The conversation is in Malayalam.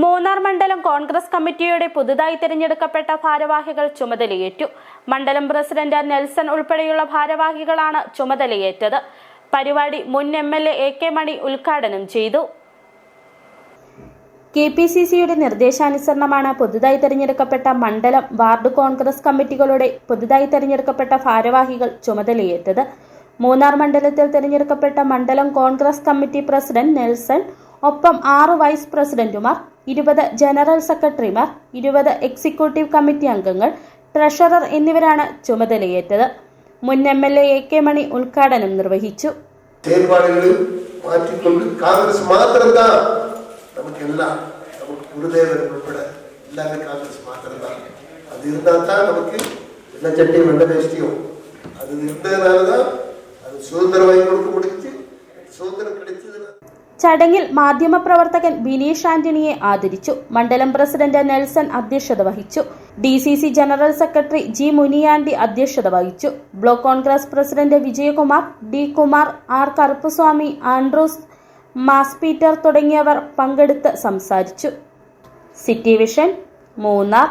മൂന്നാർ മണ്ഡലം കോൺഗ്രസ് കമ്മിറ്റിയുടെ പുതുതായി തിരഞ്ഞെടുക്കപ്പെട്ട ഭാരവാഹികൾ ചുമതലയേറ്റു. മണ്ഡലം പ്രസിഡന്റ് നെൽസൺ ഉൾപ്പെടെയുള്ള ഭാരവാഹികളാണ് ചുമതലയേറ്റത്. പരിപാടി മുൻ MLA AK മണി ഉദ്ഘാടനം ചെയ്തു. KPCCയുടെ നിർദ്ദേശാനുസരണമാണ് പുതുതായി തിരഞ്ഞെടുക്കപ്പെട്ട മണ്ഡലം, വാർഡ് കോൺഗ്രസ് കമ്മിറ്റികളുടെ പുതുതായി തിരഞ്ഞെടുക്കപ്പെട്ട ഭാരവാഹികൾ ചുമതലയേറ്റത്. മൂന്നാർ മണ്ഡലത്തിൽ തിരഞ്ഞെടുക്കപ്പെട്ട മണ്ഡലം കോൺഗ്രസ് കമ്മിറ്റി പ്രസിഡന്റ് നെൽസൺ, ഒപ്പം 6 വൈസ് പ്രസിഡന്റുമാർ, 20 ജനറൽ സെക്രട്ടറിമാർ, 20 എക്സിക്യൂട്ടീവ് കമ്മിറ്റി അംഗങ്ങൾ, ട്രഷറർ എന്നിവരാണ് ചുമതലയേറ്റത്. മുൻ MLA AK മണി ഉദ്ഘാടനം നിർവഹിച്ചു. ചടങ്ങിൽ മാധ്യമപ്രവർത്തകൻ ബിനീഷ് ആന്റണിയെ ആദരിച്ചു. മണ്ഡലം പ്രസിഡന്റ് നെൽസൺ അധ്യക്ഷത വഹിച്ചു. DCC general secretary G Muniyandi അധ്യക്ഷത വഹിച്ചു. Block Congress president Vijayakumar, D Kumar, R Karuppuswamy, Andrews, മാസ് പീറ്റർ തുടങ്ങിയവർ പങ്കെടുത്ത് സംസാരിച്ചു. City vision, Munnar.